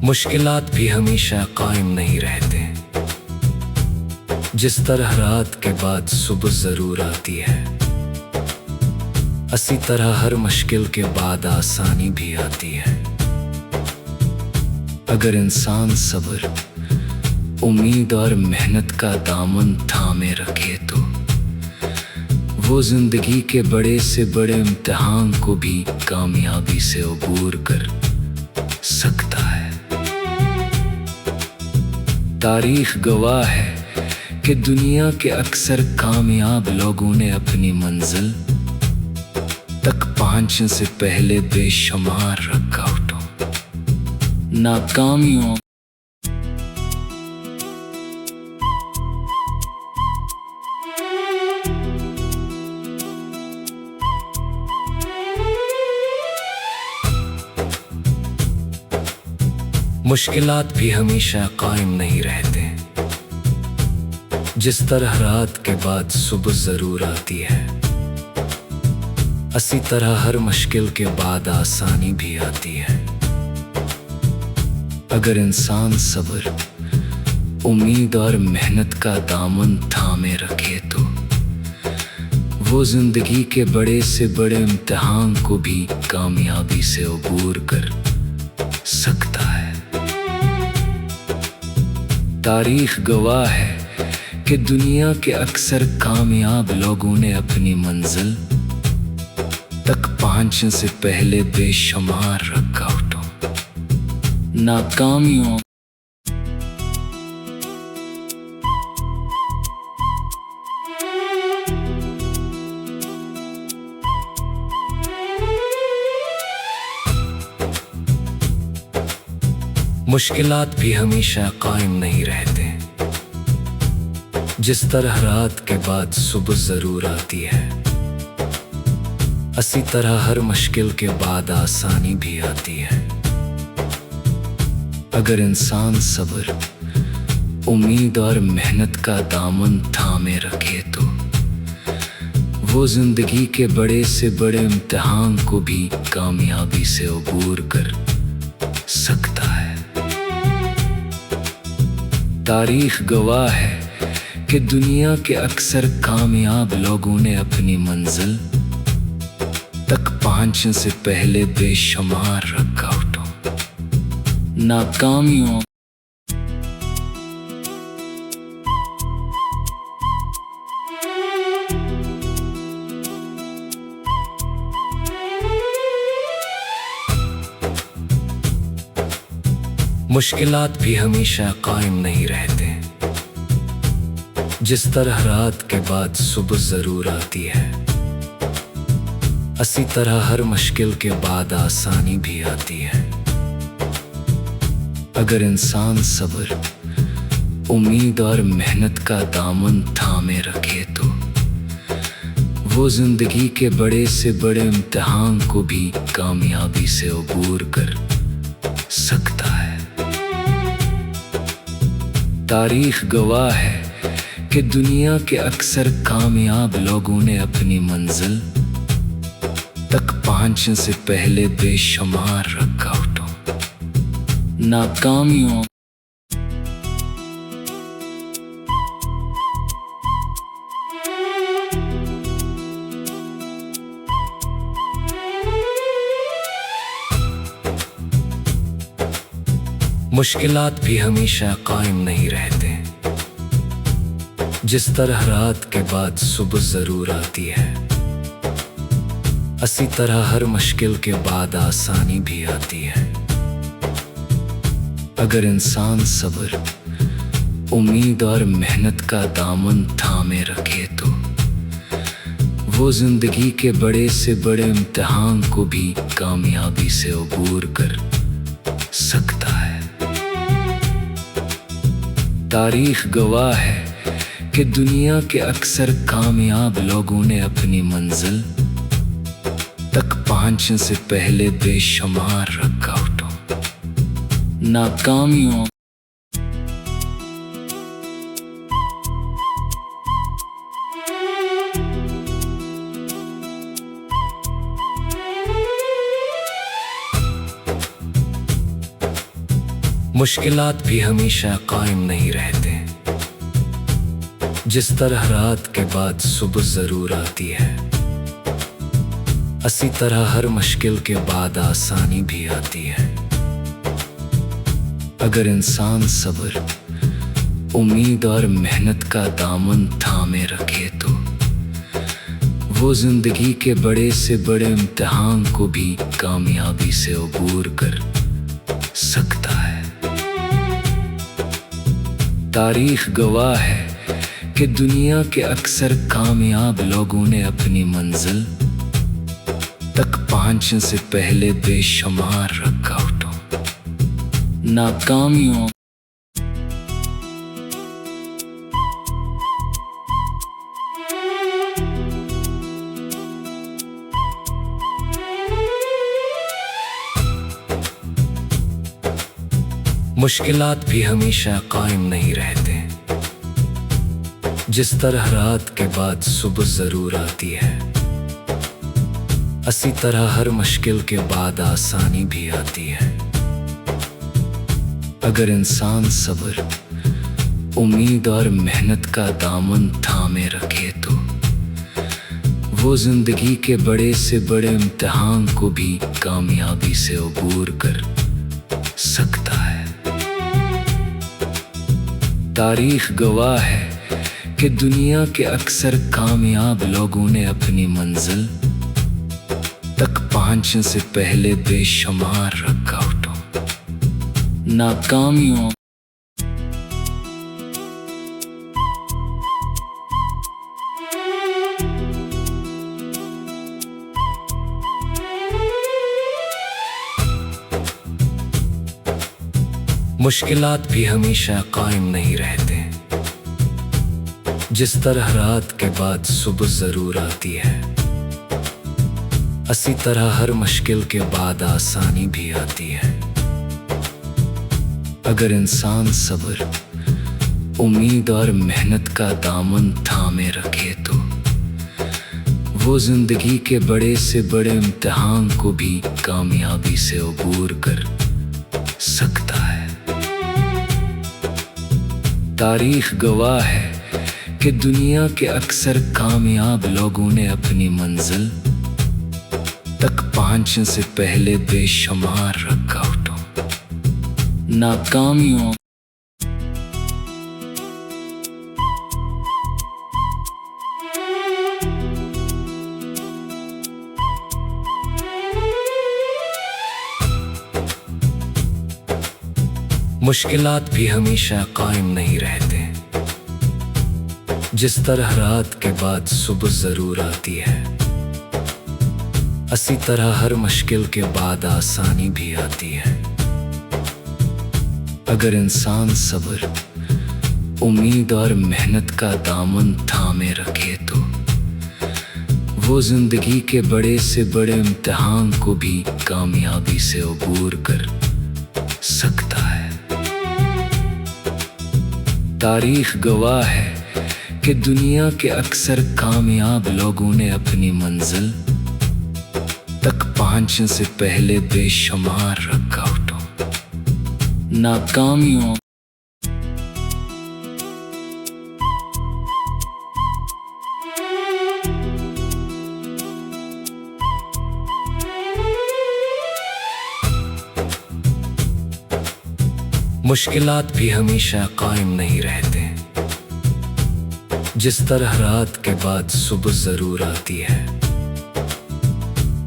मुश्किलात भी हमेशा कायम नहीं रहते। जिस तरह रात के बाद सुबह जरूर आती है, इसी तरह हर मुश्किल के बाद आसानी भी आती है। अगर इंसान सब्र, उम्मीद और मेहनत का दामन थामे रखे तो वो जिंदगी के बड़े से बड़े इम्तिहान को भी कामयाबी से अबूर कर सकता है। तारीख गवाह है कि दुनिया के अक्सर कामयाब लोगों ने अपनी मंजिल तक पहुंचने से पहले बेशुमार रुकावटों, नाकामियों मुश्किलात भी हमेशा कायम नहीं रहते। जिस तरह रात के बाद सुबह जरूर आती है, इसी तरह हर मुश्किल के बाद आसानी भी आती है। अगर इंसान सब्र, उम्मीद और मेहनत का दामन थामे रखे तो वो जिंदगी के बड़े से बड़े इम्तिहान को भी कामयाबी से अबूर कर सकता है। तारीख गवाह है कि दुनिया के अक्सर कामयाब लोगों ने अपनी मंजिल तक पहुंचने से पहले बेशुमार रुकावटों, नाकामियों मुश्किलात भी हमेशा कायम नहीं रहते। जिस तरह रात के बाद सुबह जरूर आती है, इसी तरह हर मुश्किल के बाद आसानी भी आती है। अगर इंसान सब्र, उम्मीद और मेहनत का दामन थामे रखे तो वो जिंदगी के बड़े से बड़े इम्तिहान को भी कामयाबी से अबूर कर सकता है। तारीख गवाह है कि दुनिया के अक्सर कामयाब लोगों ने अपनी मंजिल तक पहुंचने से पहले बेशुमार रुकावटों, नाकामियों मुश्किलात भी हमेशा कायम नहीं रहते। जिस तरह रात के बाद सुबह जरूर आती है, इसी तरह हर मुश्किल के बाद आसानी भी आती है। अगर इंसान सब्र, उम्मीद और मेहनत का दामन थामे रखे तो वो जिंदगी के बड़े से बड़े इम्तिहान को भी कामयाबी से अबूर कर सकता है। तारीख गवाह है कि दुनिया के अक्सर कामयाब लोगों ने अपनी मंजिल तक पहुंचने से पहले बेशुमार रुकावटों, नाकामियों मुश्किलात भी हमेशा कायम नहीं रहते। जिस तरह रात के बाद सुबह जरूर आती है, इसी तरह हर मुश्किल के बाद आसानी भी आती है। अगर इंसान सब्र, उम्मीद और मेहनत का दामन थामे रखे तो वो जिंदगी के बड़े से बड़े इम्तिहान को भी कामयाबी से अबूर कर सकता है। तारीख गवाह है कि दुनिया के अक्सर कामयाब लोगों ने अपनी मंजिल तक पहुंचने से पहले बेशुमार रुकावटों, नाकामियों मुश्किलात भी हमेशा कायम नहीं रहते। जिस तरह रात के बाद सुबह जरूर आती है, इसी तरह हर मुश्किल के बाद आसानी भी आती है। अगर इंसान सब्र, उम्मीद और मेहनत का दामन थामे रखे तो वो जिंदगी के बड़े से बड़े इम्तिहान को भी कामयाबी से अबूर कर सकता है। तारीख गवाह है कि दुनिया के अक्सर कामयाब लोगों ने अपनी मंजिल तक पहुंचने से पहले बेशुमार रुकावटों, नाकामियों मुश्किलात भी हमेशा कायम नहीं रहते। जिस तरह रात के बाद सुबह जरूर आती है, इसी तरह हर मुश्किल के बाद आसानी भी आती है। अगर इंसान सब्र, उम्मीद और मेहनत का दामन थामे रखे तो वो जिंदगी के बड़े से बड़े इम्तिहान को भी कामयाबी से अबूर कर सकता है। तारीख गवाह है कि दुनिया के अक्सर कामयाब लोगों ने अपनी मंजिल तक पहुंचने से पहले बेशुमार रुकावटों, नाकामियों मुश्किलात भी हमेशा कायम नहीं रहते। जिस तरह रात के बाद सुबह जरूर आती है, इसी तरह हर मुश्किल के बाद आसानी भी आती है। अगर इंसान सब्र, उम्मीद और मेहनत का दामन थामे रखे तो वो जिंदगी के बड़े से बड़े इम्तिहान को भी कामयाबी से अबूर कर सकता है। तारीख गवाह है कि दुनिया के अक्सर कामयाब लोगों ने अपनी मंजिल तक पहुंचने से पहले बेशुमार रुकावटों, नाकामियों मुश्किलात भी हमेशा कायम नहीं रहते। जिस तरह रात के बाद सुबह जरूर आती है, इसी तरह हर मुश्किल के बाद आसानी भी आती है। अगर इंसान सब्र, उम्मीद और मेहनत का दामन थामे रखे तो वो जिंदगी के बड़े से बड़े इम्तिहान को भी कामयाबी से अबूर कर सकता है। तारीख गवाह है कि दुनिया के अक्सर कामयाब लोगों ने अपनी मंजिल तक पहुंचने से पहले बेशुमार रुकावटों, नाकामियों मुश्किलात भी हमेशा कायम नहीं रहते। जिस तरह रात के बाद सुबह जरूर आती है,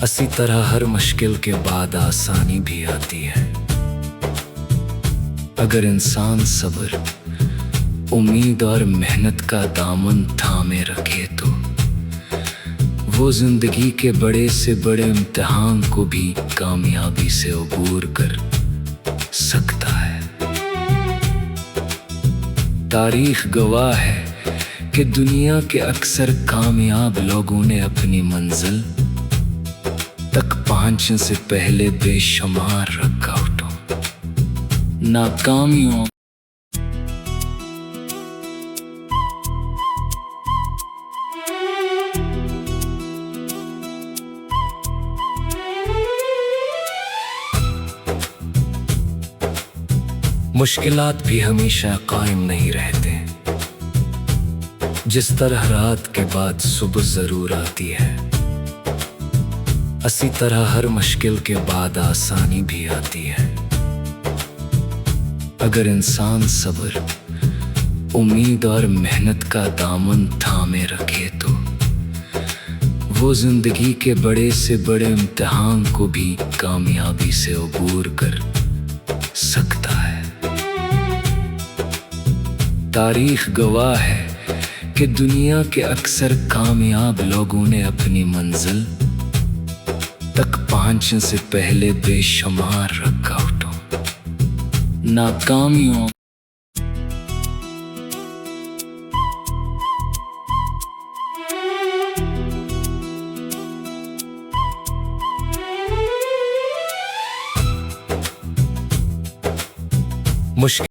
इसी तरह हर मुश्किल के बाद आसानी भी आती है। अगर इंसान सब्र, उम्मीद और मेहनत का दामन थामे रखे तो वो जिंदगी के बड़े से बड़े इम्तिहान को भी कामयाबी से अबूर कर सकता है। तारीख गवाह है कि दुनिया के अक्सर कामयाब लोगों ने अपनी मंजिल तक पहुंचने से पहले बेशुमार रुकावटों, नाकामियों मुश्किलात भी हमेशा कायम नहीं रहते। जिस तरह रात के बाद सुबह जरूर आती है, इसी तरह हर मुश्किल के बाद आसानी भी आती है। अगर इंसान सब्र, उम्मीद और मेहनत का दामन थामे रखे तो वो जिंदगी के बड़े से बड़े इम्तिहान को भी कामयाबी से अबूर कर सकता है। तारीख गवाह है कि दुनिया के अक्सर कामयाब लोगों ने अपनी मंजिल तक पहुंचने से पहले बेशुमार रुकावटों, नाकामियों मुश्किल